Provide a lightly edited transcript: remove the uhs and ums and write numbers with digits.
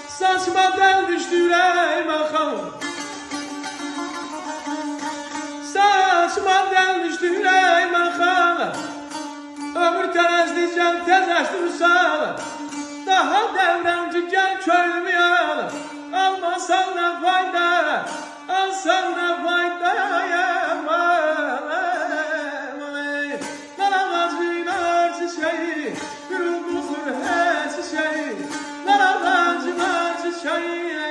Saçma del düştü yüreğime hanım. Saçma del düştü yüreğime hanım. Ömür terezleyeceğim tezeştürsen. Daha devrenci gel köylümü yanım. Almasan ne fayda, alsan ne fayda Nar çiçeği, gül bulur her çiçeği. Nar çiçeği